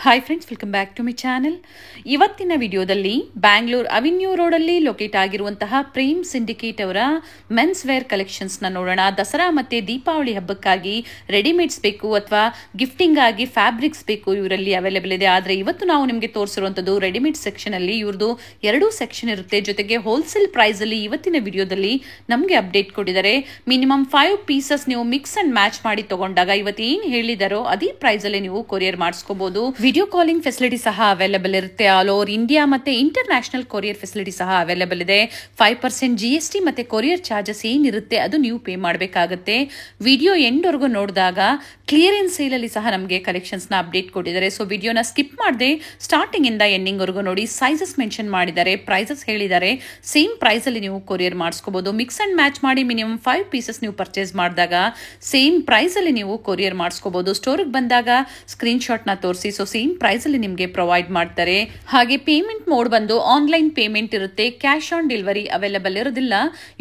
Hi friends, welcome back to my channel. ಇವತ್ತಿನ ವಿಡಿಯೋದಲ್ಲಿ Bangalore avenue ರೋಡಲ್ಲಿ ಲೊಕೇಟ್ ಆಗಿರುವಂತಹ ಪ್ರೇಮ್ ಸಿಂಡಿಕೇಟ್ ಅವರ ಮೆನ್ಸ್ ವೇರ್ ಕಲೆಕ್ಷನ್ಸ್ನ ನೋಡೋಣ. ದಸರಾ ಮತ್ತು ದೀಪಾವಳಿ ಹಬ್ಬಕ್ಕಾಗಿ ರೆಡಿಮೇಡ್ಸ್ ಬೇಕು ಅಥವಾ ಗಿಫ್ಟಿಂಗ್ ಆಗಿ ಫ್ಯಾಬ್ರಿಕ್ಸ್ ಬೇಕು, ಇವರಲ್ಲಿ ಅವೈಲೇಬಲ್ ಇದೆ. ಆದರೆ ಇವತ್ತು ನಾವು ನಿಮಗೆ ತೋರಿಸಿರುವಂಥದ್ದು ರೆಡಿಮೇಡ್ ಸೆಕ್ಷನಲ್ಲಿ ಇವ್ರದ್ದು 2 ಸೆಕ್ಷನ್ ಇರುತ್ತೆ. ಜೊತೆಗೆ ಹೋಲ್ಸೇಲ್ ಪ್ರೈಸಲ್ಲಿ ಇವತ್ತಿನ ವಿಡಿಯೋದಲ್ಲಿ ನಮಗೆ ಅಪ್ಡೇಟ್ ಕೊಟ್ಟಿದ್ದಾರೆ. ಮಿನಿಮಮ್ 5 ಪೀಸಸ್ ನೀವು ಮಿಕ್ಸ್ ಅಂಡ್ ಮ್ಯಾಚ್ ಮಾಡಿ ತಗೊಂಡಾಗ ಇವತ್ತು ಏನು ಹೇಳಿದಾರೋ ಅದೇ ಪ್ರೈಸಲ್ಲಿ ನೀವು ಕೊರಿಯರ್ ಮಾಡಿಸ್ಕೋಬಹುದು. ವಿಡಿಯೋ ಕಾಲಿಂಗ್ ಫೆಸಿಲಿಟಿ ಸಹ ಅವೈಲೇಬಲ್ ಇರುತ್ತೆ. ಆಲ್ ಓವರ್ ಇಂಡಿಯಾ ಮತ್ತೆ ಇಂಟರ್ನ್ಯಾಷನಲ್ ಕೊರಿಯರ್ ಫೆಸಿಲಿಟಿ ಸಹ ಅವೈಲೇಬಲ್ ಇದೆ. 5% GST ಮತ್ತೆ ಕೊರಿಯರ್ ಚಾರ್ಜಸ್ ಏನಿರುತ್ತೆ ಅದು ನೀವು ಪೇ ಮಾಡಬೇಕಾಗುತ್ತೆ. ವಿಡಿಯೋ ಎಂಡ್ವರೆಗೂ ನೋಡಿದಾಗ ಕ್ಲಿಯರೆನ್ಸ್ ಸೇಲ್ ಅಲ್ಲಿ ಸಹ ನಮಗೆ ಕಲೆಕ್ಷನ್ಸ್ ನ ಅಪ್ಡೇಟ್ ಕೊಟ್ಟಿದ್ದಾರೆ. ಸೊ ವಿಡಿಯೋನ ಸ್ಕಿಪ್ ಮಾಡದೆ ಸ್ಟಾರ್ಟಿಂಗ್ ಇಂದ ಎಂಡಿಂಗ್ ವರೆಗೂ ನೋಡಿ. ಸೈಜಸ್ ಮೆನ್ಷನ್ ಮಾಡಿದ್ದಾರೆ, ಪ್ರೈಸಸ್ ಹೇಳಿದ್ದಾರೆ. ಸೇಮ್ ಪ್ರೈಸ್ ಅಲ್ಲಿ ನೀವು ಕೊರಿಯರ್ ಮಾಡಿಸ್ಕೋಬಹುದು. ಮಿಕ್ಸ್ ಅಂಡ್ ಮ್ಯಾಚ್ ಮಾಡಿ ಮಿನಿಮಮ್ 5 ಪೀಸಸ್ ನೀವು ಪರ್ಚೇಸ್ ಮಾಡಿದಾಗ ಸೇಮ್ ಪ್ರೈಸ್ ಅಲ್ಲಿ ನೀವು ಕೊರಿಯರ್ ಮಾಡಿಸ್ಕೋಬಹುದು. ಸ್ಟೋರ್ಗೆ ಬಂದಾಗ ಸ್ಕ್ರೀನ್ ಶಾಟ್ ನ ತೋರಿಸಿ. ಸೊ ಸೇಮ್ ಪ್ರೈಸ್ ಅಲ್ಲಿ ನಿಮಗೆ ಪ್ರೊವೈಡ್ ಮಾಡ್ತಾರೆ. ಹಾಗೆ ಪೇಮೆಂಟ್ ಮೋಡ್ ಬಂದು ಆನ್ಲೈನ್ ಪೇಮೆಂಟ್ ಇರುತ್ತೆ. ಕ್ಯಾಶ್ ಆನ್ ಡೆಲಿವರಿ ಅವೈಲೇಬಲ್ ಇರೋದಿಲ್ಲ.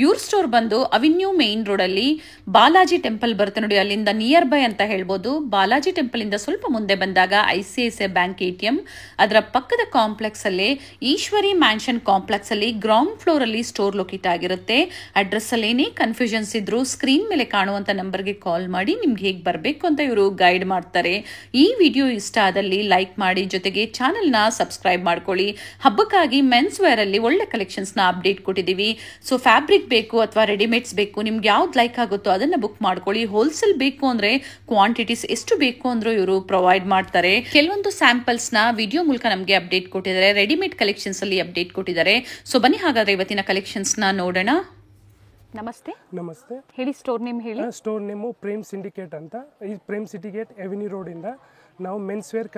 ಇವ್ರ ಸ್ಟೋರ್ ಬಂದು ಅವೆನ್ಯೂ ಮೇನ್ ರೋಡ್ ಅಲ್ಲಿ ಬಾಲಾಜಿ ಟೆಂಪಲ್ ಬರುತ್ತೆ ನೋಡಿ, ಅಲ್ಲಿಂದ ನಿಯರ್ ಬೈ ಅಂತ ಹೇಳ್ಬೋದು. ಬಾಲಾಜಿ ಟೆಂಪಲ್ ಇಂದ ಸ್ವಲ್ಪ ಮುಂದೆ ಬಂದಾಗ ICICI ಬ್ಯಾಂಕ್ ATM, ಅದರ ಪಕ್ಕದ ಕಾಂಪ್ಲೆಕ್ಸ್ ಅಲ್ಲಿ ಈಶ್ವರಿ ಮ್ಯಾನ್ಷನ್ ಕಾಂಪ್ಲೆಕ್ಸ್ ಅಲ್ಲಿ ಗ್ರೌಂಡ್ ಫ್ಲೋರ್ ಅಲ್ಲಿ ಸ್ಟೋರ್ ಲೊಕೇಟ್ ಆಗಿರುತ್ತೆ. ಅಡ್ರೆಸ್ ಅಲ್ಲಿ ಏನೇ ಕನ್ಫ್ಯೂಷನ್ಸ್ ಇದ್ರು ಸ್ಕ್ರೀನ್ ಮೇಲೆ ಕಾಣುವಂತ ನಂಬರ್ಗೆ ಕಾಲ್ ಮಾಡಿ ನಿಮ್ಗೆ ಹೇಗೆ ಬರಬೇಕು ಅಂತ ಇವರು ಗೈಡ್ ಮಾಡ್ತಾರೆ. ಈ ವಿಡಿಯೋ ಇಷ್ಟ ಆದಲ್ಲಿ ಲೈಕ್ ಮಾಡಿ, ಜೊತೆಗೆ ಚಾನೆಲ್ ನ ಸಬ್ಸ್ಕ್ರೈಬ್ ಮಾಡ್ಕೊಳ್ಳಿ. ಹಬ್ಬಕ್ಕಾಗಿ ಮೆನ್ಸ್ ವೇರ್ ಅಲ್ಲಿ ಒಳ್ಳೆ ಕಲೆಕ್ಷನ್ಸ್ ನ ಅಪ್ಡೇಟ್ ಕೊಟ್ಟಿದ್ದೀವಿ. ಸೊ ಫ್ಯಾಬ್ರಿಕ್ ಬೇಕು ಅಥವಾ ರೆಡಿಮೇಡ್ಸ್ ಬೇಕು, ನಿಮ್ಗೆ ಯಾವ್ದು ಲೈಕ್ ಆಗುತ್ತೋ ಅದನ್ನ ಬುಕ್ ಮಾಡ್ಕೊಳ್ಳಿ. ಹೋಲ್ಸೇಲ್ ಬೇಕು ಅಂದ್ರೆ ಕ್ವಾಂಟಿಟೀಸ್ ಎಷ್ಟು ಬೇಕು ಅಂದ್ರೂ ಇವರು ಪ್ರೊವೈಡ್ ಮಾಡ್ತಾರೆ. ಕೆಲವೊಂದು ಸ್ಯಾಂಪಲ್ಸ್ ನ ವಿಡಿಯೋ ಮೂಲಕ ನಮಗೆ ಅಪ್ಡೇಟ್ ಕೊಟ್ಟಿದ್ದಾರೆ. ರೆಡಿಮೇಡ್ ಕಲೆಕ್ಷನ್ಸ್ ಅಲ್ಲಿ ಅಪ್ಡೇಟ್ ಕೊಟ್ಟಿದ್ದಾರೆ. ಸೊ ಬನ್ನಿ ಹಾಗಾದ್ರೆ ಇವತ್ತಿನ ಕಲೆಕ್ಷನ್ಸ್ ನ ನೋಡೋಣ. ನಮಸ್ತೆ. ನಮಸ್ತೆ. ಹೇಳಿ, ಸ್ಟೋರ್ ನೇಮ್ ಹೇಳಿ. ಸ್ಟೋರ್ ನೇಮು ಪ್ರೇಮ್ ಸಿಂಡಿಕೇಟ್ ಅಂತ. ಈ ಪ್ರೇಮ್ ಸಿಂಡಿಕೇಟ್ ಅವೆನ್ಯೂ ರೋಡ್ ಇಂದ ನಾವು ಮೆನ್ಸ್ ವೇರ್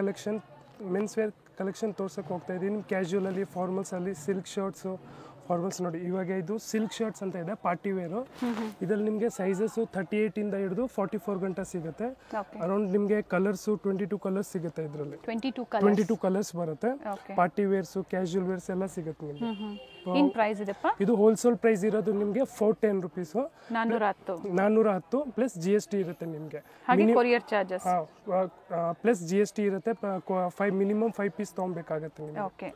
ಕಲೆಕ್ಷನ್ ತೋರ್ಸಕ್ಕೆ ಹೋಗ್ತಾ ಇದ್ದೀವಿ. ನಿಮ್ಮ ಕ್ಯಾಶುವಲ್ ಅಲ್ಲಿ, ಫಾರ್ಮಲ್ಸ್ ಅಲ್ಲಿ, ಸಿಲ್ಕ್ ಶರ್ಟ್ಸು, ಫಾರ್ಮಲ್ಸ್ ನೋಡಿ. ಇವಾಗ ಇದು ಸಿಲ್ಕ್ ಶರ್ಟ್ಸ್ ಅಂತ ಇದೆ, ಪಾರ್ಟಿ ವೇರು. ಇದರಲ್ಲಿ ನಿಮಗೆ ಸೈಜಸ್ 38 ಇಂದ ಹಿಡಿದು 44 ಗಂಟೆ ಸಿಗುತ್ತೆ. ಅರೌಂಡ್ ನಿಮಗೆ ಕಲರ್ಸು 22 ಕಲರ್ಸ್ ಸಿಗುತ್ತೆ. ಇದರಲ್ಲಿ 22 ಕಲರ್ಸ್ ಬರುತ್ತೆ. ಪಾರ್ಟಿ ವೇರ್ಸು, ಕ್ಯಾಶುವಲ್ ವೇರ್ಸ್ ಎಲ್ಲ ಸಿಗುತ್ತೆ ನಿಮಗೆ. ಏನ್ ಪ್ರೈಸ್ ಇದೆಪ್ಪ? ಇದು ಹೋಲ್ಸೇಲ್ ಪ್ರೈಸ್ ಇರೋದು ನಿಮಗೆ 410 ರುಪೀಸ್, 410 ಪ್ಲಸ್ GST ಇರುತ್ತೆ ನಿಮಗೆ. ಕೊರಿಯರ್ ಚಾರ್ಜಸ್ ಪ್ಲಸ್ GST ಇರುತ್ತೆ. ಮಿನಿಮಮ್ 5 ಪೀಸ್ ತಗೊಬೇಕಾಗತ್ತೆ ನಿಮಗೆ.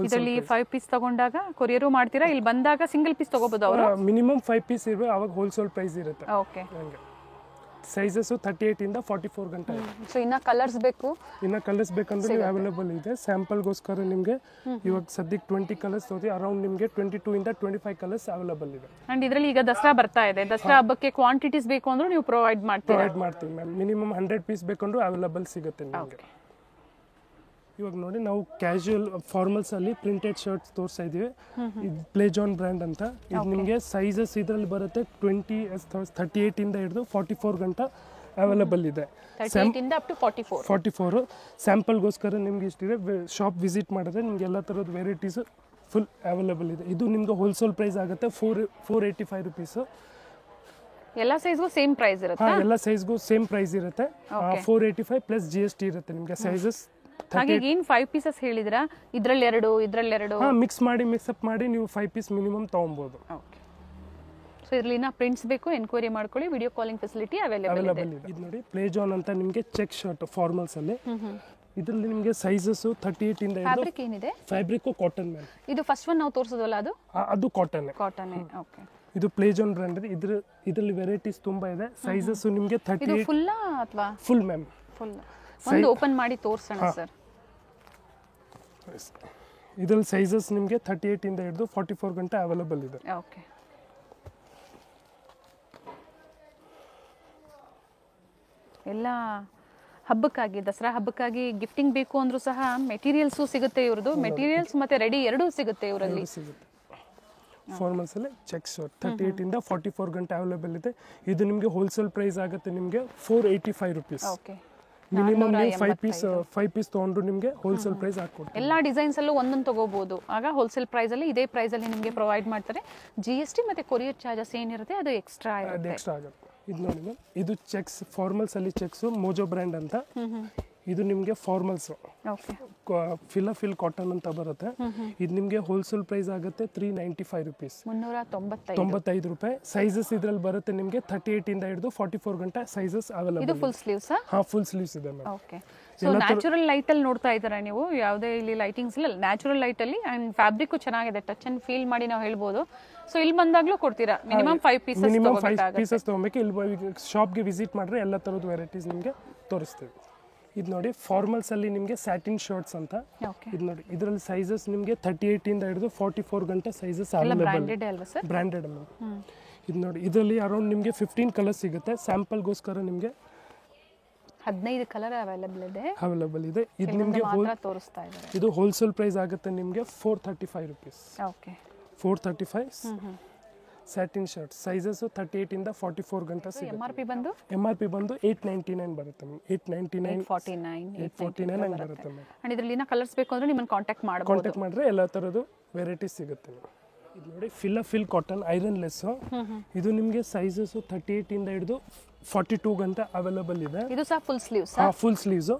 ಇದರಲ್ಲಿ 5 ಪೀಸ್ ತಗೊಂಡಾಗ ಕೊರಿಯರು ಮಾಡ್ತೀರಾ? ಇಲ್ಲಿ ಬಂದಾಗ ಸಿಂಗಲ್ ಪೀಸ್ ತಗೋಬಹುದು ಅವರು? ಮಿನಿಮಮ್ 5 ಪೀಸ್ ಇರಬೇಕು, ಅವಾಗ ಹೋಲ್ಸೇಲ್ ಪ್ರೈಸ್ ಇರುತ್ತೆ. ಓಕೆ. ಸೈಜಸ್ 38 ಇಂದ 44 ಗಂಟೆ. ಸೊ ಇನ್ನ ಕಲರ್ಸ್ ಬೇಕಂದ್ರೆ ನೀವು ಅವೈಲೇಬಲ್ ಇದೆ. ಸ್ಯಾಂಪಲ್ಗೋಸ್ಕರ ನಿಮಗೆ ಇವಾಗ ಸದ್ಯಕ್ಕೆ 20 ಕಲರ್ಸ್ ತೋರಿ. ಅರೌಂಡ್ ನಿಮಗೆ 22 ಇಂದ 25 ಕಲರ್ಸ್ ಅವೈಲೇಬಲ್ ಇದೆ. ಅಂಡ್ ಇದರಲ್ಲಿ ಈಗ ದಸರಾ ಬರ್ತಾ ಇದೆ. ದಸರಾ ಹಬ್ಬಕ್ಕೆ ಕ್ವಾಂಟಿಟೀಸ್ ಬೇಕು ಅಂದ್ರೆ ನೀವು ಪ್ರೊವೈಡ್ ಮಾಡ್ತೀವಿ ಮ್ಯಾಮ್. ಮಿನಿಮಮ್ 100 ಪೀಸ್ ಬೇಕಂದ್ರೂ ಅವೈಲೇಬಲ್ ಸಿಗುತ್ತೆ ನಿಮಗೆ. ಇವಾಗ ನೋಡಿ, ನಾವು ಕ್ಯಾಶುವಲ್ ಫಾರ್ಮಲ್ಸ್ ಅಲ್ಲಿ ಪ್ರಿಂಟೆಡ್ ಶರ್ಟ್ಸ್ ತೋರಿಸ್ತಾ ಇದೀವಿ. ಇದು ಪ್ಲೇಜಾನ್ ಬ್ರ್ಯಾಂಡ್ ಅಂತ. ಇದು ನಿಮಗೆ ಸೈಜಸ್ ಇದರಲ್ಲಿ ಬರುತ್ತೆ 38 ಇಂದ ಹಿಡಿದು 44 ಗಂಟೆ ಅವೈಲೇಬಲ್ ಇದೆ. 44 ಸ್ಯಾಂಪಲ್ಗೋಸ್ಕರ ನಿಮ್ಗೆ ಇಷ್ಟಿದೆ. ಶಾಪ್ ವಿಸಿಟ್ ಮಾಡಿದ್ರೆ ನಿಮ್ಗೆ ಎಲ್ಲ ಥರದ ವೆರೈಟೀಸ್ ಫುಲ್ ಅವೈಲೇಬಲ್ ಇದೆ. ಇದು ನಿಮ್ಗೆ ಹೋಲ್ಸೇಲ್ ಪ್ರೈಸ್ ಆಗುತ್ತೆ 485 ರುಪೀಸ್. ಎಲ್ಲ ಸೈಜ್ಗೂ ಸೇಮ್ ಪ್ರೈಸ್ ಇರುತ್ತೆ? ಎಲ್ಲ ಸೈಜ್ಗೂ ಸೇಮ್ ಪ್ರೈಸ್ ಇರುತ್ತೆ. 485 ಪ್ಲಸ್ GST ಇರುತ್ತೆ ನಿಮಗೆ. ಸೈಜಸ್ ಹಾಗೆ ಏನು 5 ಪೀಸಸ್ ಹೇಳಿದ್ರಾ? ಇದರಲ್ಲಿ ಎರಡು ಮಿಕ್ಸ್ ಅಪ್ ಮಾಡಿ ನೀವು 5 ಪೀಸ್ ಮಿನಿಮಮ್ ತಗೊಬಹುದು. ಓಕೆ. ಸೊ ಇದರಲ್ಲಿ ಇನ್ನ ಪ್ರಿಂಟ್ಸ್ ಬೇಕು, ಎನ್ಕ್ವೈರಿ ಮಾಡ್ಕೊಳ್ಳಿ. ವಿಡಿಯೋ ಕಾಲಿಂಗ್ ಫೆಸಿಲಿಟಿ ಅವೈಲೇಬಲ್ ಇದೆ. ಇದು ನೋಡಿ, ಪ್ಲೇಜಾನ್ ಅಂತ ನಿಮಗೆ ಚೆಕ್ ಶರ್ಟ್ ಫಾರ್ಮಲ್ಸ್ ಅಲ್ಲಿ. ಇದರಲ್ಲಿ ನಿಮಗೆ ಸೈಜಸ್ 38 ಇಂದ ಫ್ಯಾಬ್ರಿಕ್ ಏನಿದೆ? Fabric cotton ma'am. ಇದು ಫಸ್ಟ್ ಒನ್ ನಾವು ತೋರಿಸೋದಲ್ಲ, ಅದು ಕಾಟನ್. ಓಕೆ. ಇದು ಪ್ಲೇಜಾನ್ ಬ್ರ್ಯಾಂಡ್. ಇದರಲ್ಲಿ ವೆರೈಟೀಸ್ ತುಂಬಾ ಇದೆ. ಸೈಜಸ್ ನಿಮಗೆ 38. ಇದು ಫುಲ್ ಅಥವಾ ಫುಲ್ ಮ್ಯಾಮ್? ಫುಲ್. ಒಂದು ಓಪನ್ ಮಾಡಿ ತೋರಿಸೋಣ ಸರ್. ಇದರಲ್ಲಿ ಸೈಜಸ್ ನಿಮಗೆ 38 ಇಂದ ಹಿಡಿದು 44 ಗಂಟೆ ಅವೈಲೇಬಲ್ ಇದೆ. ಓಕೆ. ಎಲ್ಲ ಹಬ್ಬಕ್ಕಾಗಿ, ದಸರಾ ಹಬ್ಬಕ್ಕಾಗಿ ಗಿಫ್ಟಿಂಗ್ ಬೇಕು ಅಂದ್ರೂ ಸಹ ಮೆಟೀರಿಯಲ್ಸ್ ಸಿಗುತ್ತೆ. ಇವ್ರದ್ದು ಮೆಟೀರಿಯಲ್ಸ್ ಮತ್ತೆ ರೆಡಿ ಎರಡೂ ಸಿಗುತ್ತೆ ಇವರಲ್ಲಿ. ಫಾರ್ಮಲ್ಸ್ ಅಲ್ಲಿ ಚೆಕ್ ಶರ್ಟ್ 38 ಇಂದ 44 ಗಂಟೆ ಅವೈಲೇಬಲ್ ಇದೆ. ಇದು ನಿಮಗೆ ಹೋಲ್ಸೇಲ್ ಪ್ರೈಸ್ ಆಗುತ್ತೆ ನಿಮಗೆ 485 ರುಪೀಸ್. ಮಿನಿಮಮ್ ನೀವು 5 ಪೀಸ್ ತಗೊಂಡ್ರು ನಿಮಗೆ ಹೋಲ್ಸೇಲ್ ಪ್ರೈಸ್ ಹಾಕೊಡ್ತೀವಿ. ಎಲ್ಲ ಡಿಸೈನ್ಸ್ ಅಲ್ಲೂ ಒಂದೊಂದು ತಗೋಬಹುದು. ಆಗ ಹೋಲ್ಸೇಲ್ ಪ್ರೈಸ್ ಅಲ್ಲಿ ಇದೇ ಪ್ರೈಸ್ ಅಲ್ಲಿ ನಿಮಗೆ ಪ್ರೊವೈಡ್ ಮಾಡ್ತಾರೆ. GST ಮತ್ತೆ ಕೊರಿಯರ್ ಚಾರ್ಜಸ್ ಏನಿರುತ್ತೆ ಅದು ಎಕ್ಸ್ಟ್ರಾ ಆಗುತ್ತೆ. ಇದು ನೋಡಿ ಮ್ಯಾಮ್, ಇದು ಚೆಕ್ಸ್ ಫಾರ್ಮಲ್ಸ್ ಅಲ್ಲಿ ಚೆಕ್ಸ್ ಮೋಜೋ ಬ್ರ್ಯಾಂಡ್ ಅಂತ. ಇದು ನಿಮಗೆ ಫಾರ್ಮಲ್ಸ್ ಫಿಲ್ ಕಾಟನ್ ಅಂತ ಬರುತ್ತೆ. ಇದು ನಿಮಗೆ ಹೋಲ್ಸೇಲ್ ಪ್ರೈಸ್ ಆಗುತ್ತೆ 395 ರುಪೀಸ್, 395 ರೂಪಾಯಿ. ಸೈಜಸ್ ಇದ್ರಲ್ಲಿ ಬರುತ್ತೆ ನಿಮಗೆ 38 ಇಂದ ಹಿಡಿದು 44 ಗಂಟೆ ಸೈಜಸ್ ಅವೈಲೇಬಲ್. ಇದು ಫುಲ್ ಸ್ಲೀವ್ಸ್? ಹಾ, ಫುಲ್ ಸ್ಲೀವ್ಸ್ ಇದೆ ಮ್ಯಾಮ್. ಸೊ ನ್ಯಾಚುರಲ್ ಲೈಟ್ ಅಲ್ಲಿ ನೋಡ್ತಾ ಇದ್ದೀರಾ ನೀವು, ಯಾವುದೇ ಇಲ್ಲಿ ಲೈಟಿಂಗ್ಸ್ ಇಲ್ಲ, ನ್ಯಾಚುರಲ್ ಲೈಟ್ ಅಲ್ಲಿ ಅಂಡ್ ಫ್ಯಾಬ್ರಿಕ್ ಚೆನ್ನಾಗಿದೆ, ಟಚ್ ಅಂಡ್ ಫೀಲ್ ಮಾಡಿ ನಾವು ಹೇಳ್ಬೋದು. ಸೊ ಇಲ್ಲಿ ಬಂದಾಗ್ಲೂ ಕೊಡ್ತೀರಾ ಮಿನಿಮಮ್ 5 ಪೀಸಸ್ ಮಿನಿಮಮ್ 5 ಪೀಸಸ್ ತೊಗೊಬೇಕು. ಇಲ್ಲಿ ಶಾಪ್ಗೆ ವಿಸಿಟ್ ಮಾಡಿದ್ರೆ ಎಲ್ಲ ಥರದ ವೆರೈಟೀಸ್ ನಿಮಗೆ ತೋರಿಸ್ತೀವಿ. ಇದು ನೋಡಿ ಫಾರ್ಮಲ್ಸ್ ಅಲ್ಲಿ ನಿಮಗೆ ಸ್ಯಾಟಿನ್ ಶರ್ಟ್ಸ್ ಅಂತ. ಇದು ನೋಡಿ ಇದರಲ್ಲಿ ಸೈಜಸ್ ನಿಮಗೆ 38 ಇಂದ ಹಿಡಿದು 44 ಗಂಟೆ ಸೈಜಸ್ ಅವೈಲೇಬಲ್, ಬ್ರಾಂಡೆಡ್ ಅಲ್ಲ. ಇದು ನೋಡಿ ಇದರಲ್ಲಿ ಅರೌಂಡ್ ನಿಮಗೆ 15 ಕಲರ್ ಸಿಗುತ್ತೆ. ಸ್ಯಾಂಪಲ್ಗೋಸ್ಕರ ನಿಮಗೆ 15 ಕಲರ್ ಅವೈಲೇಬಲ್ ಇದೆ. ಇದು ನಿಮಗೆ ತೋರಿಸ್ತಾ ಇದ್ದಾರೆ. ಇದು ಹೋಲ್ಸೇಲ್ ಪ್ರೈಸ್ ಆಗುತ್ತೆ ನಿಮಗೆ 435 rupees. Okay 435 satin shirt sizes 38 ಇಂದ 44 ಗಂಟೆ ಸಿಗುತ್ತೆ. MRP ಬಂದು 899 ಬರುತ್ತೆ ಮ್ಯಾಮ್. 849 ಹಂಗೆ ಬರುತ್ತೆ ಮ್ಯಾಮ್. ಅಂಡ್ ಇದರಲ್ಲಿ ಕಲರ್ಸ್ ಬೇಕು ಅಂದ್ರೆ ನಿಮ್ಮನ್ನ ಕಾಂಟ್ಯಾಕ್ಟ್ ಮಾಡಿದ್ರೆ ಎಲ್ಲ ಥರದ್ದು ವೆರೈಟೀಸ್ ಸಿಗುತ್ತೆ ಮ್ಯಾಮ್. ಇದು ನೋಡಿ ಫಿಲ್ ಕಾಟನ್ ಐರನ್ ಲೆಸ್. ಇದು ನಿಮಗೆ ಸೈಜಸ್ 38 ಇಂದ ಹಿಡಿದು 42 ಗಂಟೆ ಅವೈಲೇಬಲ್ ಇದೆ. ಇದು ಸಹ ಫುಲ್ ಸ್ಲೀವ್ಸ್. Full sleeves.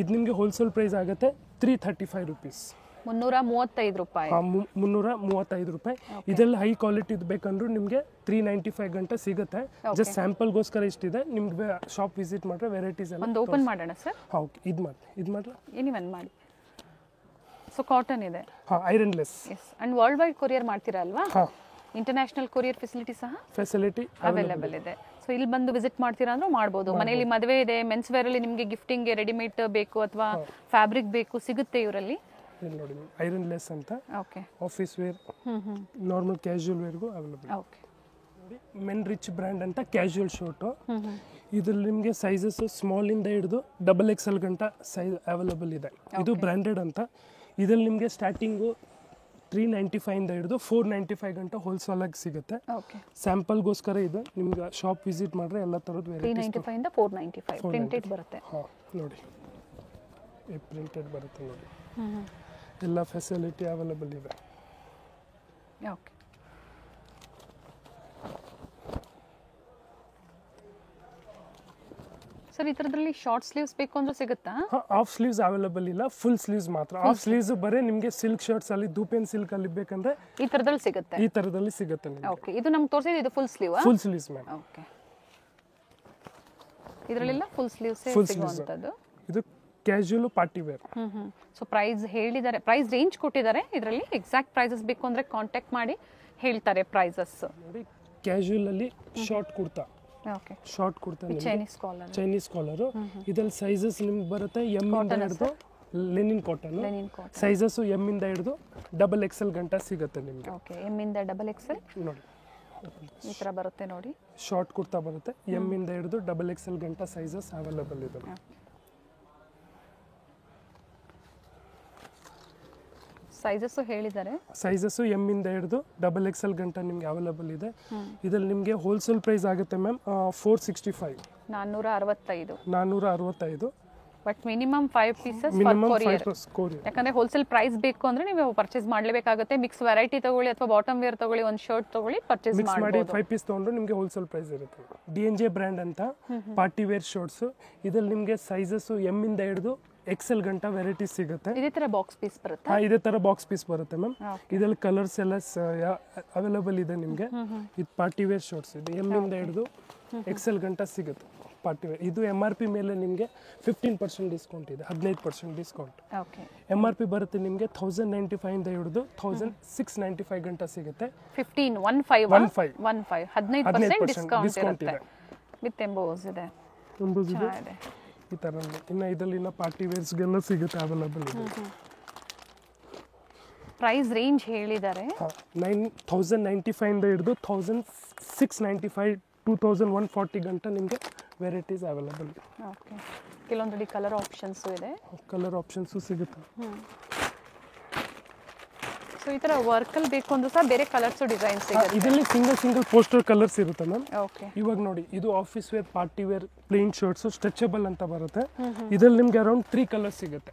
ಇದು ನಿಮಗೆ ಹೋಲ್ಸೇಲ್ ಪ್ರೈಸ್ ಆಗುತ್ತೆ 335 rupees. 335 ರೂಪಾಯಿ. 335 ರೂಪಾಯಿ. ಇದೆಲ್ಲ ಹೈ ಕ್ವಾಲಿಟಿ ಬೇಕಂದ್ರೂ ನಿಮಗೆ 395 ಗಂಟೆ ಸಿಗುತ್ತೆ. ಜಸ್ಟ್ ಸ್ಯಾಂಪಲ್ಗೋಸ್ಕರ ಇಷ್ಟಿದೆ. ನಿಮ್ಗೆ ಶಾಪ್ ವಿಸಿಟ್ ಮಾಡಿದ್ರೆ ವೆರೈಟೀಸ್ ಎಲ್ಲ ಒಂದು ಓಪನ್ ಮಾಡೋಣ ಸರ್. ಓಕೆ ಇದು ಮಾಡ್ಲಾ ಎನಿವನ್ ಮಾಡಿ. ಸೊ ಕಾಟನ್ ಇದೆ, ironless. Yes. And world wide courier ಮಾಡ್ತೀರಾ ಅಲ್ವಾ? ಇಂಟರ್ನ್ಯಾಷನಲ್ ಕೊರಿಯರ್ ಫೆಸಿಲಿಟಿ ಸಹ ಅವೈಲೇಬಲ್ ಇದೆ. ಸೊ ಇಲ್ಲಿ ಬಂದು ವಿಸಿಟ್ ಮಾಡ್ತೀರಾ ಅಂದ್ರೆ ಮಾಡ್ಬೋದು. ಮನೆಯಲ್ಲಿ ಮದುವೆ ಇದೆ, ಮೆನ್ಸ್ ವೇರ್ ಅಲ್ಲಿ ನಿಮಗೆ ಗಿಫ್ಟಿಂಗ್ ರೆಡಿಮೇಡ್ ಬೇಕು ಅಥವಾ ಫ್ಯಾಬ್ರಿಕ್ ಬೇಕು, ಸಿಗುತ್ತೆ ಇವರಲ್ಲಿ. ನೋಡಿ ಐರನ್ ಲೆಸ್ ಅಂತ. Okay. Office wear, normal casual ವೇರ್ಗೂ ಅವೈಲೇಬಲ್. ಓಕೆ. ನೋಡಿ ಮೆನ್ ರಿಚ್ ಬ್ರ್ಯಾಂಡ್ ಅಂತ ಕ್ಯಾಶುಯಲ್ ಶರ್ಟು. ಇದ್ರಲ್ಲಿ ನಿಮಗೆ ಸೈಜಸ್ ಸ್ಮಾಲ್ ಇಂದ ಹಿಡಿದು XXL ಗಂಟ ಸೈಜ್ ಅವೈಲೇಬಲ್ ಇದೆ. ಇದು ಬ್ರ್ಯಾಂಡೆಡ್ ಅಂತ. ಇದ್ರಲ್ಲಿ ನಿಮಗೆ ಸ್ಟಾರ್ಟಿಂಗು 395 ಇಂದ ಹಿಡಿದು 495 ಗಂಟ ಹೋಲ್ಸೇಲ್ ಆಗಿ ಸಿಗುತ್ತೆ. ಸ್ಯಾಂಪಲ್ಗೋಸ್ಕರ ಇದು. ನಿಮ್ಗೆ ಶಾಪ್ ವಿಸಿಟ್ ಮಾಡಿದ್ರೆ ಎಲ್ಲ ಥರದ್ದು ವೆರೈಟೀಸ್. 395 ಇಂದ 495 ಪ್ರಿಂಟೆಡ್ ಬರುತ್ತೆ. ನೋಡಿ ಪ್ರಿಂಟೆಡ್ ಬರುತ್ತೆ ನೋಡಿ. ಎಲ್ಲ ಫೆಸಿಲಿಟಿ ಅವೈಲೇಬಲ್ ಇದೆ. ಓಕೆ. ಸರ್ ಈ ಥರದ್ರಲ್ಲಿ ಶಾರ್ಟ್ ಸ್ಲೀವ್ಸ್ ಬೇಕು ಅಂದ್ರೆ ಸಿಗುತ್ತಾ? ಹಾಫ್ ಸ್ಲೀವ್ಸ್ ಅವೈಲೇಬಲ್ ಇಲ್ಲ, ಫುಲ್ ಸ್ಲೀವ್ಸ್ ಮಾತ್ರ. ಹಾಫ್ ಸ್ಲೀವ್ಸ್ ಬರೀ ನಿಮಗೆ ಸಿಲ್ಕ್ ಶರ್ಟ್ಸ್ ಅಲ್ಲಿ ದೂಪೇನ್ ಸಿಲ್ಕ್ ಅಲ್ಲಿ ಬೇಕಂದ್ರೆ ಈ ಥರದಲ್ಲಿ ಸಿಗುತ್ತೆ. ನಿಮಗೆ. ಓಕೆ. ಇದು ನಮ್ಗೆ ತೋರಿಸಿದ್ರೆ ಇದು full sleeve. Full sleeves ma'am. Okay. ಇದರಲ್ಲೆಲ್ಲ ಫುಲ್ ಸ್ಲೀವ್ಸ್ ಸಿಗುವಂತದ್ದು. ಇದು casual party wear. So price ಹೇಳಿದ್ದಾರೆ, ಪ್ರೈಸ್ ರೇಂಜ್ ಕೊಟ್ಟಿದ್ದಾರೆ. ಇದರಲ್ಲಿ ಎಕ್ಸಾಕ್ಟ್ ಪ್ರೈಸಸ್ ಬೇಕು ಅಂದ್ರೆ ಕಾಂಟ್ಯಾಕ್ಟ್ ಮಾಡಿ ಹೇಳ್ತಾರೆ ಪ್ರೈಸಸ್. ನೋಡಿ ಕ್ಯಾಶುಯಲ್ ಅಲ್ಲಿ short kurta. Okay. Short kurta Chinese collar. ಇದರಲ್ಲಿ ಸೈಜಸ್ ನಿಮ್ಗೆ ಬರುತ್ತೆ M ಇಂದ ಹಿಡಿದು ಲೆನಿನ್ ಕಾಟನ್. ಸೈಜಸ್ M ಇಂದ ಹಿಡಿದು XXL ಗಂಟ ಸಿಗುತ್ತೆ ನಿಮಗೆ. ಓಕೆ. M ಇಂದ XXL ನೋಡಿ ಈ ತರ ಬರುತ್ತೆ ನೋಡಿ. ಶಾರ್ಟ್ ಕುರ್ತಾ ಬರುತ್ತೆ. M ಇಂದ ಹಿಡಿದು XXL ಗಂಟ ಸೈಜಸ್ ಅವೈಲೇಬಲ್ ಇದೆ. ಸೈಜಸ್ ಹೇಳಿದ್ದಾರೆ. ಸೈಜಸ್ M ಇಂದ ಹಿಡಿದು XXL ಗಂಟ ನಿಮಗೆ ಅವೈಲೇಬಲ್ ಇದೆ. ಇದರಲ್ಲಿ ನಿಮಗೆ ಹೋಲ್ಸೇಲ್ ಪ್ರೈಸ್ ಆಗುತ್ತೆ ma'am 465. 465. But minimum 5 pieces for courier. ಯಾಕಂದ್ರೆ ಹೋಲ್ಸೇಲ್ ಪ್ರೈಸ್ ಬೇಕು ಅಂದ್ರೆ ನೀವು ಪರ್ಚೇಸ್ ಮಾಡಲೇಬೇಕಾಗುತ್ತೆ. ಮಿಕ್ಸ್ ವೆರೈಟಿ ತಗೊಳ್ಳಿ ಅಥವಾ ಬಾಟಮ್ ವೇರ್ ತಗೊಳ್ಳಿ, ಒಂದು ಶರ್ಟ್ ತಗೊಳ್ಳಿ, ಪರ್ಚೇಸ್ ಮಾಡಿ 5 ಪೀಸ್ ತಗೊಂಡ್ರೆ ನಿಮಗೆ ಹೋಲ್ಸೇಲ್ ಪ್ರೈಸ್ ಇರುತ್ತೆ. DNJ ಬ್ರ್ಯಾಂಡ್ ಅಂತ ಪಾರ್ಟಿ ವೇರ್ ಶರ್ಟ್ಸ್. ಇದರಲ್ಲಿ ನಿಮಗೆ ಸೈಜಸ್ M ಇಂದ ಹಿಡಿದು XL ಗಂಟ ವೆರೈಟೀಸ್ ಸಿಗುತ್ತೆ. ಇದೇ ತರ ಬಾಕ್ಸ್ ಪೀಸ್ ಬರುತ್ತೆ. ಇದೇ ತರ ಬಾಕ್ಸ್ ಪೀಸ್ ಬರುತ್ತೆ ಮ್ಯಾಮ್. ಇದರಲ್ಲಿ ಕಲರ್ಸ್ ಎಲ್ಲ ಅವೈಲೇಬಲ್ ಇದೆ ನಿಮಗೆ. ಇದು ಪಾರ್ಟಿ ವೇರ್ ಶರ್ಟ್ಸ್ ಇದೆ. M ಇಂದ ಹಿಡಿದು XL ಗಂಟ ಸಿಗುತ್ತೆ ಪಾರ್ಟಿ ವೇರ್. ಇದು MRP ಮೇಲೆ ನಿಮಗೆ 15% ಡಿಸ್ಕೌಂಟ್ ಇದೆ, 15% ಡಿಸ್ಕೌಂಟ್. MRP ಬರುತ್ತೆ ನಿಮಗೆ 1095 ಇಂದ ಹಿಡಿದು 1695 ಗಂಟ ಸಿಗುತ್ತೆ. 15% ಡಿಸ್ಕೌಂಟ್ ಇದೆ. ವಿತ್ ಎಂಬೋಸ್ ಇದೆ. ಈ ಥರ ಇನ್ನು ಇದರಲ್ಲಿ ಪಾರ್ಟಿ ವೇರ್ಸ್ಗೆಲ್ಲ ಸಿಗುತ್ತೆ, ಅವೈಲೇಬಲ್ ಇದೆ. ಪ್ರೈಸ್ ರೇಂಜ್ ಹೇಳಿದ್ದಾರೆ. 1095 ಇಂದ ಹಿಡಿದು 1695 2140 ಗಂಟ ನಿಮಗೆ ವೆರೈಟೀಸ್ ಅವೈಲೇಬಲ್ ಇದೆ. ಓಕೆ. ಕೆಲವೊಂದು ಕಲರ್ ಆಪ್ಷನ್ಸ್ ಇದೆ. ಕಲರ್ ಆಪ್ಷನ್ಸ್ ಸಿಗುತ್ತೆ. ಸೊ ಈ ತರ ವರ್ಕಲ್ಲಿ ಬೇಕು ಅಂದ್ರೆ ಸಹ ಬೇರೆ ಕಲರ್ಸ್ ಡಿಸೈನ್ಸ್ ಸಿಗುತ್ತೆ. ಇದರಲ್ಲಿ ಸಿಂಗಲ್ ಪೋಸ್ಟರ್ ಕಲರ್ಸ್ ಇರುತ್ತೆ ಮ್ಯಾಮ್. ಓಕೆ. ಇವಾಗ ನೋಡಿ ಇದು office wear, party wear, plain shirts, stretchable ಅಂತ ಬರುತ್ತೆ. ಇದರಲ್ಲಿ ನಿಮಗೆ ಅರೌಂಡ್ 3 ಕಲರ್ಸ್ ಸಿಗುತ್ತೆ.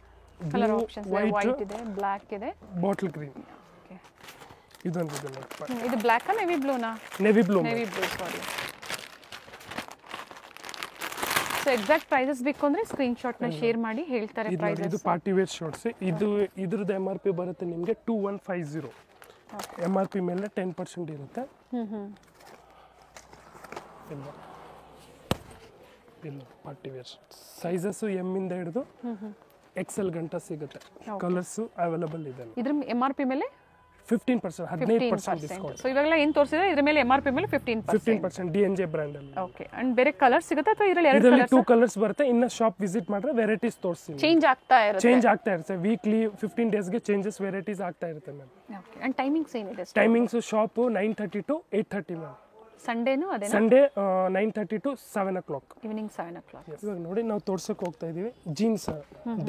ಕಲರ್ ಆಪ್ಷನ್ಸ್ ವೈಟ್ ಇದೆ, ಬ್ಲಾಕ್ ಇದೆ, ಬಾಟಲ್ ಗ್ರೀನ್. ಓಕೆ. ಇದೊಂದು ಇದೆ ನೋಡಿ. ಇದು ಬ್ಲಾಕ್ ಆ ನೇವಿ ಬ್ಲೂನಾ? Navy blue sorry. So exact prices ಬೇಕು ಅಂದ್ರೆ ಸ್ಕ್ರೀನ್ ಶಾಟ್ ನ ಶೇರ್ ಮಾಡಿ ಹೇಳ್ತಾರೆ ಪ್ರೈಸಸ್. ಇದು ಪಾರ್ಟಿ ವೇರ್ ಶರ್ಟ್ಸ್. ಇದ್ರದ್ದು MRP ಬರುತ್ತೆ ನಿಮಗೆ 2150. MRP ಮೇಲೆ 10% ಇರುತ್ತೆ. ಇಲ್ಲ ಪಾರ್ಟಿ ವೇರ್ ಸೈಜಸ್ಸು ಎಮ್ ಇಂದ ಹಿಡಿದು ಎಕ್ಸೆಲ್ ಗಂಟ ಸಿಗುತ್ತೆ. ಕಲರ್ಸು ಅವೈಲಬಲ್ ಇದೆ. ಇದ್ರ MRP ಮೇಲೆ 15% 15% ಡಿಸ್ಕೌಂಟ್. ಸೊ ಇವಾಗೆಲ್ಲ ಏನು ತೋರಿಸಿದ್ರೆ ಇದ್ರ ಮೇಲೆ MRP ಮೇಲೆ 15% DNJ ಬ್ರ್ಯಾಂಡ್ ಅಲ್ಲಿ. ಓಕೆ. ಅಂಡ್ ಬೇರೆ ಕಲರ್ ಸಿಗುತ್ತೆ ಅಥವಾ ಇದರಲ್ಲಿ ಎರಡು ಇದರಲ್ಲಿ 2 ಕಲರ್ಸ್ ಬರುತ್ತೆ. ಇನ್ನ ಶಾಪ್ ವಿಸಿಟ್ ಮಾಡಿದ್ರೆ ವೆರೈಟೀಸ್ ತೋರಿಸ್ತೀನಿ. ಚೇಂಜ್ ಆಗ್ತಾ ಇರುತ್ತೆ ವೀಕ್ಲಿ 15 ಡೇಸ್ಗೆ ಚೇಂಜಸ್ ವೆರೈಟೀಸ್ ಆಗ್ತಾ ಇರುತ್ತೆ ಮ್ಯಾಮ್. ಓಕೆ. ಅಂಡ್ ಟೈಮಿಂಗ್ಸ್ ಏನಿದೆ? Timings shop 9:30 to 8:30 ma'am. ಸಂಡೇನು ಅದೇ? Sunday 9:30 to 7 o'clock. Evening 7 o'clock. ಇವಾಗ ನೋಡಿ ನಾವು ತೋರ್ಸಕ್ಕೆ ಹೋಗ್ತಾ ಇದೀವಿ ಜೀನ್ಸ್,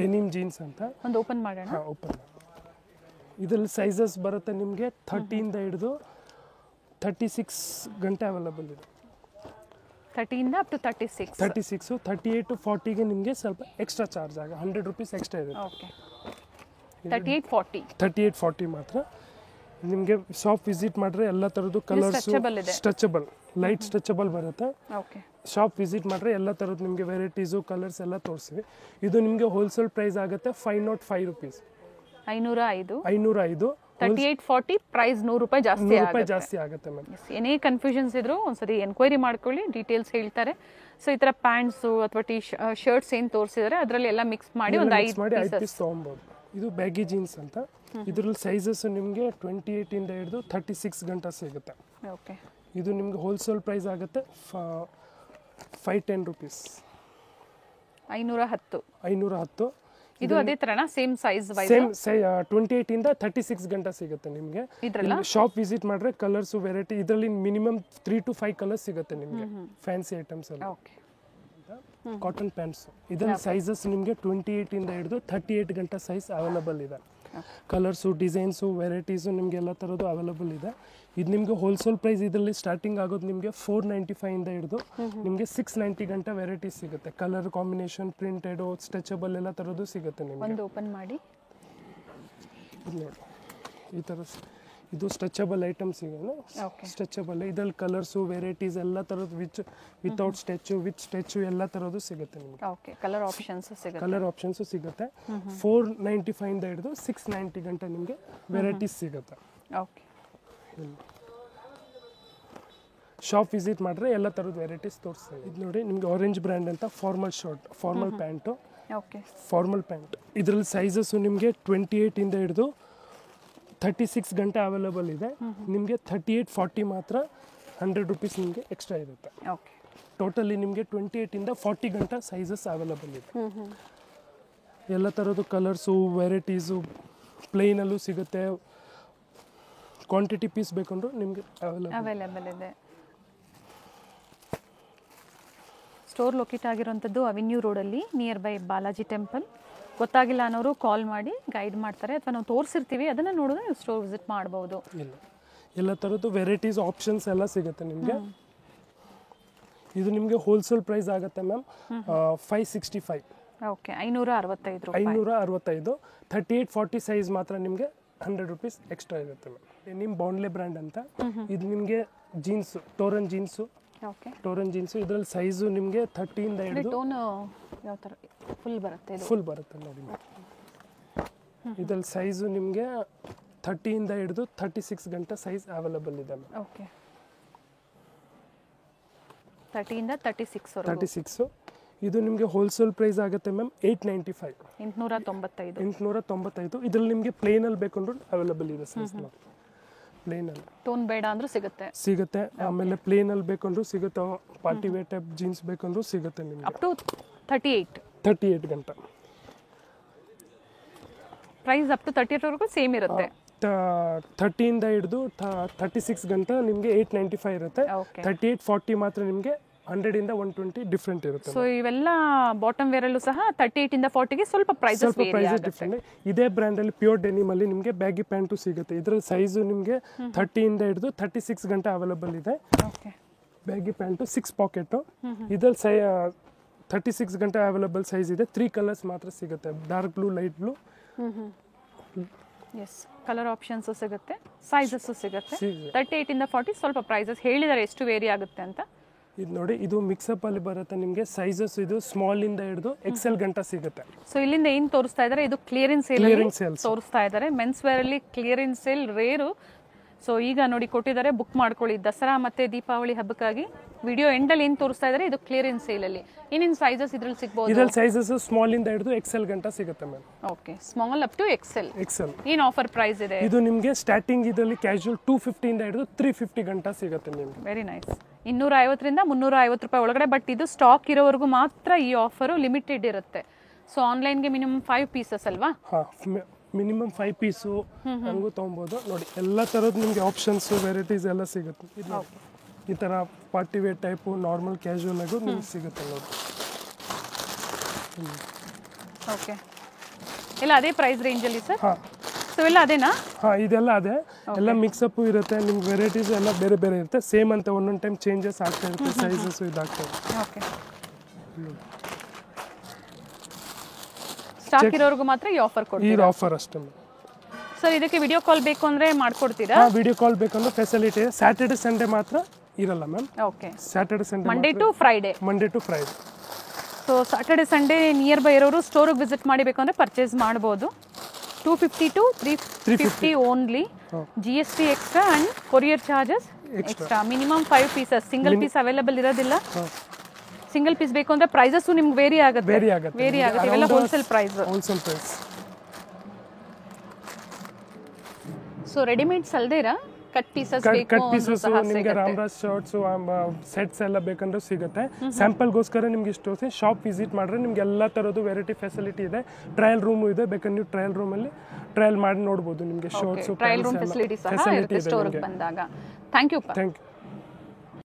ಡೆನಿಮ್ ಜೀನ್ಸ್ ಅಂತ. ಒಂದು ಓಪನ್ ಮಾಡೋಣ. ಓಪನ್. ಇದರಲ್ಲಿ ಸೈಜಸ್ ಬರುತ್ತೆ ನಿಮಗೆ 30 ಇಂದ ಹಿಡಿದು 36 ಗಂಟೆ ಅವೈಲಬಲ್ ಇದೆ. 30 ಇಂದ ಅಪ್ ಟು 36. 38 to 40ಗೆ ನಿಮಗೆ ಸ್ವಲ್ಪ ಎಕ್ಸ್ಟ್ರಾ ಚಾರ್ಜ್ ಆಗ 100 rupees ಎಕ್ಸ್ಟ್ರಾ ಇದೆ. ಓಕೆ. 38-40 ಮಾತ್ರ. ನಿಮಗೆ ಶಾಪ್ ವಿಸಿಟ್ ಮಾಡಿದ್ರೆ ಎಲ್ಲ ಥರದ್ದು ಕಲರ್ಸ್ ಸ್ಟ್ರೆಚಬಲ್ ಲೈಟ್ ಸ್ಟ್ರೆಚಬಲ್ ಬರುತ್ತೆ. ಓಕೆ. ಶಾಪ್ ವಿಸಿಟ್ ಮಾಡಿದ್ರೆ ಎಲ್ಲ ಥರದ್ದು ನಿಮಗೆ ವೆರೈಟೀಸು ಕಲರ್ಸ್ ಎಲ್ಲ ತೋರಿಸ್ತೀವಿ. ಇದು ನಿಮಗೆ ಹೋಲ್ಸೇಲ್ ಪ್ರೈಸ್ ಆಗುತ್ತೆ 505 rupees. 505. 38-40 ಪ್ರೈಸ್ 100 ರೂಪಾಯಿ ಜಾಸ್ತಿ ಆಗುತ್ತೆ ಮ್ಯಾಮ್. ಏನೇ ಕನ್ಫ್ಯೂಷನ್ಸ್ ಇದ್ರು ಒಂದ್ಸರಿ ಎನ್ಕ್ವೈರಿ ಮಾಡ್ಕೊಳ್ಳಿ, ಡೀಟೇಲ್ಸ್ ಹೇಳ್ತಾರೆ. ಸೊ ಈ ಥರ ಪ್ಯಾಂಟ್ಸು ಅಥವಾ ಶರ್ಟ್ಸ್ ಏನು ತೋರಿಸಿದ್ರೆ ಅದರಲ್ಲಿ ಎಲ್ಲ ಮಿಕ್ಸ್ ಮಾಡಿ ಒಂದು 5 ಪೀಸ್ ತೊಗೊಬೋದು. ಇದು ಬ್ಯಾಗಿ ಜೀನ್ಸ್ ಅಂತ. ಇದರಲ್ಲಿ ಸೈಜಸ್ ನಿಮಗೆ 28 ಇಂದ ಹಿಡಿದು 36 ಗಂಟ ಸಿಗುತ್ತೆ. ಓಕೆ. ಇದು ನಿಮಗೆ ಹೋಲ್ಸೇಲ್ ಪ್ರೈಸ್ ಆಗುತ್ತೆ 510 rupees. 510. ಇದು ಅದೇ ತರನ ಸೇಮ್ ಸೈಜ್ ವೈಸ್? ಸೇಮ್ 28 ಇಂದ 36 ಗಂಟ ಸಿಗುತ್ತೆ ನಿಮಗೆ. ಶಾಪ್ ವಿಸಿಟ್ ಮಾಡಿದ್ರೆ ಕಲರ್ಸ್ ವೆರೈಟಿ ಇದರಲ್ಲಿ ಮಿನಿಮಮ್ 3 to 5 ಕಲರ್ಸ್ ಸಿಗುತ್ತೆ ನಿಮಗೆ. ಫ್ಯಾನ್ಸಿ ಐಟಮ್ಸ್ ಅಲ್ಲಿ. ಓಕೆ. ಕಾಟನ್ ಪ್ಯಾಂಟ್ಸ್ ಇದರಲ್ಲಿ ಸೈಜಸ್ ನಿಮಗೆ 28 ಇಂದ ಹಿಡಿದು 38 ಗಂಟ ಸೈಜ್ ಅವೈಲಬಲ್ ಇದೆ. ಕಲರ್ಸು ಡಿಸೈನ್ಸು ವೆರೈಟೀಸು ನಿಮಗೆ ಎಲ್ಲ ಥರದ್ದು ಅವೈಲಬಲ್ ಇದೆ. ಇದು ನಿಮಗೆ ಹೋಲ್ಸೇಲ್ ಪ್ರೈಸ್ ಇದರಲ್ಲಿ ಸ್ಟಾರ್ಟಿಂಗ್ ಆಗೋದು ನಿಮಗೆ 495 ಇಂದ ಹಿಡಿದು ನಿಮಗೆ 690 ಗಂಟ ವೆರೈಟೀಸ್ ಸಿಗುತ್ತೆ. ಕಲರ್ ಕಾಂಬಿನೇಷನ್, ಪ್ರಿಂಟೆಡು, ಸ್ಟ್ರೆಚಬಲ್ ಎಲ್ಲ ಥರದ್ದು ಸಿಗುತ್ತೆ ನಿಮಗೆ. ಒಂದು ಓಪನ್ ಮಾಡಿ ನೋಡಿ ಈ ಥರ. ಇದು ಸ್ಟ್ರೆಚಬಲ್ ಐಟಮ್ಸ್ ಇದೆ. ಸ್ಟ್ರೆಚಬಲ್ ಇದರಲ್ಲಿ ಕಲರ್ಸು ವೆರೈಟೀಸ್ ಎಲ್ಲ ಥರದ್ದು ವಿತೌಟ್ ಸ್ಟ್ರೆಚು ವಿತ್ ಸ್ಟ್ರೆಚು ಎಲ್ಲ ಥರದ್ದು ಸಿಗುತ್ತೆ ನಿಮಗೆ. ಓಕೆ. ಕಲರ್ ಆಪ್ಷನ್ಸು ಸಿಗುತ್ತೆ. 495 ಇಂದ ಹಿಡಿದು 690 ಗಂಟೆ ನಿಮಗೆ ವೆರೈಟೀಸ್ ಸಿಗುತ್ತೆ. ಓಕೆ. ಶಾಪ್ ವಿಸಿಟ್ ಮಾಡಿದ್ರೆ ಎಲ್ಲ ಥರದ ವೆರೈಟೀಸ್ ತೋರಿಸ್ತೀವಿ. ಇದು ನೋಡಿ ನಿಮಗೆ ಆರೆಂಜ್ ಬ್ರ್ಯಾಂಡ್ ಅಂತ formal shirt, formal pant. Okay. Formal pant ಇದರಲ್ಲಿ ಸೈಜಸ್ಸು ನಿಮಗೆ 28 ಇಂದ ಹಿಡಿದು 36 ಗಂಟೆ ಅವೈಲಬಲ್ ಇದೆ. ನಿಮಗೆ 38-40 ಮಾತ್ರ 100 rupees ನಿಮಗೆ ಎಕ್ಸ್ಟ್ರಾ ಇರುತ್ತೆ. ಓಕೆ. ಟೋಟಲಿ ನಿಮಗೆ 28 ಇಂದ 40 ಗಂಟೆ ಸೈಜಸ್ ಅವೈಲಬಲ್ ಇದೆ. ಎಲ್ಲ ಥರದ್ದು ಕಲರ್ಸು ವೆರೈಟೀಸು ಪ್ಲೇನಲ್ಲೂ ಸಿಗುತ್ತೆ. ಕ್ವಾಂಟಿಟಿ ಪೀಸ್ ಬೇಕಂದ್ರೂ ನಿಮಗೆ ಅವೈಲಬಲ್ ಇದೆ. ಸ್ಟೋರ್ ಲೊಕೇಟ್ ಆಗಿರುವಂಥದ್ದು ಅವೆನ್ಯೂ ರೋಡಲ್ಲಿ ನಿಯರ್ ಬೈ ಬಾಲಾಜಿ ಟೆಂಪಲ್. ಗೊತ್ತಾಗಿಲ್ಲ ಅನ್ನೋರು ಕಾಲ್ ಮಾಡಿ ಗೈಡ್ ಮಾಡ್ತಾರೆ, ಅಥವಾ ನಾವು ತೋರಿಸಿರ್ತೀವಿ ಅದನ್ನು ನೋಡಿದ್ರೆ ನೀವು ಸ್ಟೋರ್ ವಿಸಿಟ್ ಮಾಡ್ಬೋದು. ಎಲ್ಲ ಥರದ್ದು ವೆರೈಟೀಸ್ ಆಪ್ಷನ್ಸ್ ಎಲ್ಲ ಸಿಗುತ್ತೆ ನಿಮಗೆ. ಇದು ನಿಮಗೆ ಹೋಲ್ಸೇಲ್ ಪ್ರೈಸ್ ಆಗುತ್ತೆ ಮ್ಯಾಮ್ 565. ಓಕೆ. 565. 38-40 ಸೈಜ್ ಮಾತ್ರ ನಿಮಗೆ 100 rupees ಎಕ್ಸ್ಟ್ರಾ ಇರುತ್ತೆ ಮ್ಯಾಮ್. ನಿಮ್ಮ ಬಾಂಡ್ಲೆ ಬ್ರ್ಯಾಂಡ್ ಅಂತ. ಇದು ನಿಮಗೆ ಜೀನ್ಸು, ಟೋರನ್ ಜೀನ್ಸು. ಓಕೆ. ಟೋರನ್ ಜೀನ್ಸು ಇದರಲ್ಲಿ ಸೈಜು ನಿಮಗೆ 30 ಇಂದ ಹಿಡಿದು ಯಾವ ಥರ ಫುಲ್ ಬರುತ್ತೆ ನೋಡಿ. ಇದರಲ್ಲಿ ಸೈಜು ನಿಮಗೆ 30 ಇಂದ ಹಿಡಿದು 36 ಗಂಟೆ ಸೈಜ್ ಅವೈಲಬಲ್ ಇದೆ ಮ್ಯಾಮ್. ಓಕೆ. 30 ಇಂದ 36. ಇದು ನಿಮಗೆ ಹೋಲ್ಸೇಲ್ ಪ್ರೈಸ್ ಆಗುತ್ತೆ ಮ್ಯಾಮ್ 895. 895. ಇದರಲ್ಲಿ ನಿಮಗೆ ಪ್ಲೇನಲ್ಲಿ ಬೇಕಂದ್ರೂ ಅವೈಲಬಲ್ ಇದೆ ಸೈಜ್. ಪ್ಲೇನಲ್ಲಿ ಟೋನ್ ಬೇಡ ಅಂದ್ರೂ ಸಿಗುತ್ತೆ. ಆಮೇಲೆ ಪ್ಲೇನಲ್ಲಿ ಬೇಕಂದ್ರೂ ಸಿಗುತ್ತೆ. ಪಾರ್ಟಿ ವೇರ್ ಟೈಪ್ ಜೀನ್ಸ್ ಬೇಕಂದ್ರೂ ಸಿಗುತ್ತೆ ನಿಮಗೆ. ಅಪ್ ಟು 38 ಗಂಟೆ ಪ್ರೈಸ್. ಅಪ್ ಟು 38 ವರೆಗೂ ಸೇಮ್ ಇರುತ್ತೆ. 30 ಇಂದ ಹಿಡಿದು 36 ಗಂಟೆ ನಿಮಗೆ 895 ಇರುತ್ತೆ. 38-40 ಮಾತ್ರ ನಿಮಗೆ 100 ಇಂದ 120 ಡಿಫ್ರೆಂಟ್ ಇರುತ್ತೆ. ಸೊ ಇವೆಲ್ಲ ಬಾಟಮ್ ವೇರ್ ಅಲ್ಲೂ ಸಹ 38 ಇಂದ 40ಗೆ ಸ್ವಲ್ಪ ಪ್ರೈಸಸ್ ಡಿಫ್ರೆಂಟ್. ಇದೇ ಬ್ರ್ಯಾಂಡ್ ಅಲ್ಲಿ ಪ್ಯೂರ್ ಡೆನಿಮ್ ಅಲ್ಲಿ ನಿಮಗೆ ಬ್ಯಾಗಿ ಪ್ಯಾಂಟು ಸಿಗುತ್ತೆ. ಇದರಲ್ಲಿ ಸೈಜು ನಿಮಗೆ 30 ಇಂದ ಹಿಡಿದು 36 ಗಂಟೆ ಅವೈಲಬಲ್ ಇದೆ. Baggy pant 6 pocket. ಇದರಲ್ಲಿ 36 ಗಂಟೆ ಅವೈಲಬಲ್ ಸೈಜ್ ಇದೆ. 3 ಕಲರ್ಸ್ ಮಾತ್ರ ಸಿಗುತ್ತೆ. Dark blue, light blue. Yes, colour options ಸಿಗುತ್ತೆ, ಸೈಜಸ್ ಸಿಗುತ್ತೆ. 38 ಇಂದ 40 ಸ್ವಲ್ಪ ಪ್ರೈಸಸ್ ಹೇಳಿದ್ದಾರೆ ಎಷ್ಟು ವೇರಿ ಆಗುತ್ತೆ ಅಂತ. ಇದು ನೋಡಿ, ಇದು ಮಿಕ್ಸಪ್ ಅಲ್ಲಿ ಬರುತ್ತೆ ನಿಮಗೆ. ಸೈಜಸ್ ಇದು ಸ್ಮಾಲ್ ಇಂದ ಹಿಡಿದು ಎಕ್ಸೆಲ್ ಗಂಟ ಸಿಗುತ್ತೆ. ಸೊ ಇಲ್ಲಿಂದ ಏನ್ ತೋರಿಸ್ತಾ ಇದ್ದಾರೆ, ಇದು ಕ್ಲಿಯರೆನ್ಸ್ ಸೇಲ್ ತೋರಿಸ್ತಾ ಇದ್ದಾರೆ. ಮೆನ್ಸ್ ವೇರ್ ಅಲ್ಲಿ ಕ್ಲಿಯರೆನ್ಸ್ ಸೇಲ್ ರೇರು. ಸೊ ಈಗ ನೋಡಿ ಕೊಟ್ಟಿದ್ದಾರೆ, ಬುಕ್ ಮಾಡ್ಕೊಳ್ಳಿ. ದಸರಾ ಮತ್ತೆ ದೀಪಾವಳಿ ಹಬ್ಬಕ್ಕಾಗಿ ವಿಡಿಯೋ ಎಂಡಲ್ಲಿ ಏನು ತೋರಿಸ್ತಾ ಇದ್ದಾರೆ ಇದು ಕ್ಲಿಯರೆನ್ಸ್ ಸೇಲಲ್ಲಿ. ಏನೇನು ಸೈಜಸ್ ಇದ್ರಲ್ಲಿ ಸಿಗ್ಬೋದು? ಇದ್ರಲ್ಲಿ ಸೈಜಸ್ ಸ್ಮಾಲ್ ಇಂದ ಹಿಡಿದು ಎಕ್ಸೆಲ್ ಗಂಟ ಸಿಗುತ್ತೆ ma'am. Okay, small up to XL. ಏನು ಆಫರ್ ಪ್ರೈಸ್ ಇದೆ ಇದು ನಿಮಗೆ ಸ್ಟಾರ್ಟಿಂಗ್ ಇದರಲ್ಲಿ ಕ್ಯಾಶುವಲ್ 250 ಇಂದ ಹಿಡಿದು 350 ಗಂಟ ಸಿಗುತ್ತೆ ನಿಮಗೆ. Very nice. 250 ರಿಂದ 350 ರೂಪಾಯಿ ಒಳಗಡೆ. ಬಟ್ ಇದು ಸ್ಟಾಕ್ ಇರೋವರೆಗೂ ಮಾತ್ರ ಈ ಆಫರು, ಲಿಮಿಟೆಡ್ ಇರುತ್ತೆ. ಸೊ ಆನ್ಲೈನ್ಗೆ ಮಿನಿಮಮ್ 5 ಪೀಸಸ್ ಅಲ್ವಾ? ಮಿನಿಮಮ್ 5 ಪೀಸು ಹಂಗೂ ತೊಗೊಬೋದು. ನೋಡಿ ಎಲ್ಲ ಥರದ್ದು ನಿಮಗೆ ಆಪ್ಷನ್ಸ್ ವೆರೈಟೀಸ್ ಎಲ್ಲ ಸಿಗುತ್ತೆ. ಇದು ಈ ಥರ party wear type, normal casual ಆಗು ನಿಮ್ಗೆ ಸಿಗುತ್ತೆ ನೋಡಿ. ಓಕೆ, ಎಲ್ಲ ಅದೇ ಪ್ರೈಸ್ ರೇಂಜಲ್ಲಿ ಸರ್? ಹಾಂ. ಸೊ ಎಲ್ಲ ಅದೇನಾ? ಹಾಂ, ಇದೆಲ್ಲ ಅದೇ. ಎಲ್ಲ ಮಿಕ್ಸಪ್ಪು ಇರುತ್ತೆ ನಿಮ್ಗೆ, ವೆರೈಟೀಸ್ ಎಲ್ಲ ಬೇರೆ ಬೇರೆ ಇರುತ್ತೆ. ಸೇಮ್ ಅಂತ ಒಂದೊಂದು ಟೈಮ್ ಚೇಂಜಸ್ ಆಗ್ತಾ ಇರುತ್ತೆ, ಸೈಜಸ್ ಇದಾಗ್ತಾ ಇರುತ್ತೆ. ಓಕೆ, ಸ್ಟಾಕ್ ಇರೋವರೆಗೂ ಮಾತ್ರ ಈ ಆಫರ್ ಕೊಡ್ತೀರಾ? ಈ ಆಫರ್ ಅಷ್ಟೇ ಸರ್. ಇದಕ್ಕೆ ವಿಡಿಯೋ ಕಾಲ್ ಬೇಕು ಅಂದರೆ ಮಾಡ್ಕೊಡ್ತೀರಾ? ಹಾಂ, ವಿಡಿಯೋ ಕಾಲ್ ಬೇಕಂದ್ರೆ ಫೆಸಿಲಿಟಿ ಇದೆ. ಸ್ಯಾಟರ್ಡೆ ಸಂಡೇ ಮಾತ್ರ ಇರಲ್ಲ ma'am. Okay, Saturday Sunday, Monday to Friday. Monday to Friday. So Saturday Sunday near by ಇರೋರು ಸ್ಟೋರಿಗೆ ವಿಸಿಟ್ ಮಾಡಬೇಕು ಅಂದರೆ ಪರ್ಚೇಸ್ ಮಾಡ್ಬೋದು. 250 to 350 only. GST extra and courier charges extra. Minimum 5 pieces. Single piece available ಇರೋದಿಲ್ಲ. Single piece ಬೇಕು ಅಂದರೆ prices ನಿಮ್ಗೆ vary ಆಗುತ್ತೆ. ಇವೆಲ್ಲ ಹೋಲ್ಸೇಲ್ ಪ್ರೈಸ್. ಸೊ ರೆಡಿಮೇಡ್ಸ್ ಅಲ್ಲದೆ ಕಟ್ ಪೀಸಸ್ ಕಟ್ ಪೀಸಸ್ ನಿಮಗೆ ರಾಮರಾಜ್ ಶರ್ಟ್ಸ್ ಸೆಟ್ಸ್ ಎಲ್ಲ ಬೇಕಂದ್ರೆ ಸಿಗುತ್ತೆ. ಸ್ಯಾಂಪಲ್ಗೋಸ್ಕರ ನಿಮ್ಗೆ ಇಷ್ಟು ಶಾಪ್ ವಿಸಿಟ್ ಮಾಡಿದ್ರೆ ನಿಮ್ಗೆ ಎಲ್ಲ ಥರದ್ದು ವೆರೈಟಿ ಫೆಸಿಲಿಟಿ ಇದೆ. ಟ್ರಯಲ್ ರೂಮು ಇದೆ, ಬೇಕಾದ್ರೆ ನೀವು ಟ್ರಯಲ್ ರೂಮಲ್ಲಿ ಟ್ರಯಲ್ ಮಾಡಿ ನೋಡ್ಬೋದು. ನಿಮಗೆ ಶರ್ಟ್ಸ್ ಟ್ರಯಲ್ ರೂಮ್ ಫೆಸಿಲಿಟಿ ಸಹ ಇರುತ್ತೆ ಸ್ಟೋರ್ಗೆ ಬಂದಾಗ. Thank you.